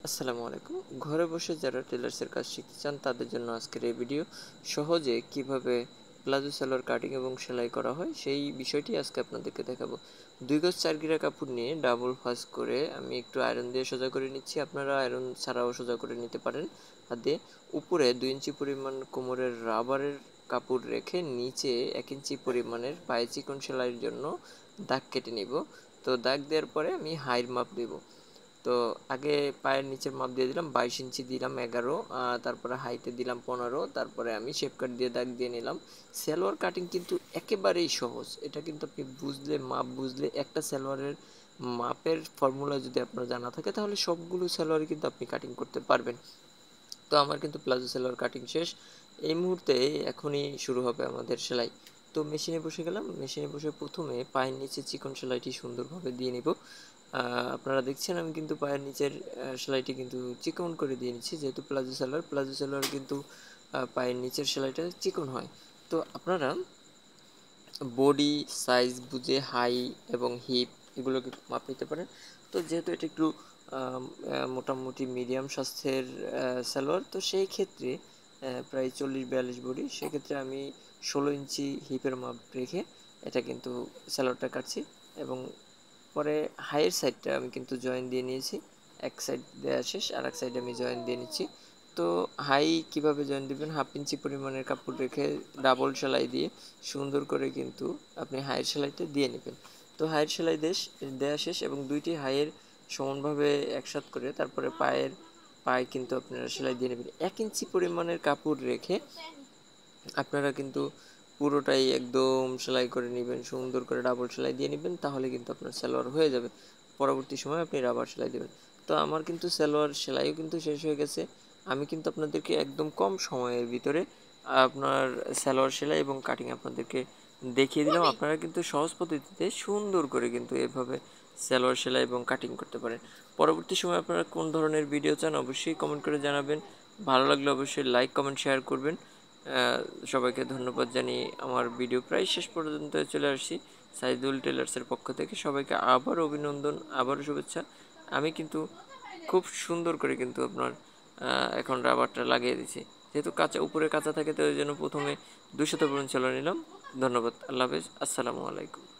আসসালামু আলাইকুম। ঘরে বসে যারা টেলার্সের কাজ শিখতে চান তাদের জন্য আজকের এই ভিডিও। সহজে কিভাবে প্লাজো সালোয়ার কাটিং এবং সেলাই করা হয় সেই বিষয়টি আজকে আপনাদেরকে দেখাবো। 2 গজ 4 গিরা কাপড় নিয়ে ডাবল ভাঁজ করে আমি একটু আয়রন দিয়ে সোজা করে নিচ্ছি। আপনারা আয়রন ছাড়াও সোজা করে নিতে পারেন হাত দিয়ে। উপরে 2 ইঞ্চি পরিমাণ কোমরের রাবারের কাপড় রেখে নিচে 1 ইঞ্চি পরিমাণের পায়ে চিকন সেলাইয়ের জন্য দাগ কেটে নিব। তো দাগ দেওয়ার পরে আমি হাইর মাপ দেব। তো আগে পায়ের নিচের মাপ দিয়ে দিলাম 22 ইঞ্চি, দিলাম 11, তারপরে হাইটে দিলাম 15, তারপরে আমি শেপ কাট দিয়ে দাগ দিয়ে নিলাম। সালোয়ার কাটিং কিন্তু একেবারেই সহজ। এটা কিন্তু আপনি বুঝলে, মাপ বুঝলে, একটা সালোয়ারের মাপের ফর্মুলা যদি আপনার জানা থাকে তাহলে সবগুলো সালোয়ারই কিন্তু আপনি কাটিং করতে পারবেন। তো আমার কিন্তু প্লাজো সালোয়ার কাটিং শেষ। এই মুহূর্তে এখনই শুরু হবে আমাদের সেলাই। তো মেশিনে বসে গেলাম। মেশিনে বসে প্রথমে পায়ের নিচে চিকন সেলাইটি সুন্দরভাবে দিয়ে নিব। আপনারা দেখছেন আমি কিন্তু পায়ের নিচের সেলাইটি কিন্তু চিকন করে দিয়ে নিচ্ছি, যেহেতু প্লাজো সালোয়ার কিন্তু পায়ের নিচের সেলাইটা চিকন হয়। তো আপনারা বডি সাইজ বুঝে হাই এবং হিপ এগুলো কিন্তু মাপ নিতে পারেন। তো যেহেতু এটা একটু মোটামুটি মিডিয়াম স্বাস্থ্যের সালোয়ার, তো সেই ক্ষেত্রে প্রায় 40-42 বডি, সেক্ষেত্রে আমি 16 ইঞ্চি হিপের মাপ রেখে এটা কিন্তু সালোয়ারটা কাটছি। এবং পরে হাইয়ের সাইডটা আমি কিন্তু জয়েন দিয়ে নিয়েছি। এক সাইড দেওয়া শেষ, আর এক সাইডে আমি জয়েন দিয়ে নিচ্ছি। তো হাই কিভাবে জয়েন দিবেন, 1/2 ইঞ্চি পরিমাণের কাপড় রেখে ডাবল সেলাই দিয়ে সুন্দর করে কিন্তু আপনি হাইয়ের সেলাইটা দিয়ে নেবেন। তো হাইয়ের সেলাই দেওয়া শেষ এবং দুইটি হাইয়ের সমানভাবে একসাথে করে তারপরে পায়ে কিন্তু আপনারা সেলাই দিয়ে নেবেন। 1 ইঞ্চি পরিমাণের কাপড় রেখে আপনারা কিন্তু পুরোটাই একদম সেলাই করে নেবেন, সুন্দর করে ডাবল সেলাই দিয়ে নেবেন, তাহলে কিন্তু আপনার সালোয়ার হয়ে যাবে। পরবর্তী সময় আপনি রাবার সেলাই দেবেন। তো আমার কিন্তু সালোয়ার সেলাইও কিন্তু শেষ হয়ে গেছে। আমি কিন্তু আপনাদেরকে একদম কম সময়ের ভিতরে আপনার সালোয়ার সেলাই এবং কাটিং আপনাদেরকে দেখিয়ে দিলাম। আপনারা কিন্তু সহজ পদ্ধতিতে সুন্দর করে কিন্তু এভাবে সালোয়ার সেলাই এবং কাটিং করতে পারেন। পরবর্তী সময় আপনারা কোন ধরনের ভিডিও চান অবশ্যই কমেন্ট করে জানাবেন। ভালো লাগলে অবশ্যই লাইক, কমেন্ট, শেয়ার করবেন। সবাইকে ধন্যবাদ জানিয়ে আমার ভিডিও প্রায় শেষ পর্যন্ত চলে আসছি। সাইদুল টেলার্সের পক্ষ থেকে সবাইকে আবার অভিনন্দন, আবারও শুভেচ্ছা। আমি কিন্তু খুব সুন্দর করে কিন্তু আপনার এখন রাবারটা লাগিয়ে দিচ্ছি। যেহেতু উপরে কাঁচা থাকে, তো ওই জন্য প্রথমে 200 পর্যন্ত চালিয়ে নিলাম। ধন্যবাদ। আল্লাহ হাফেজ। আসসালামু আলাইকুম।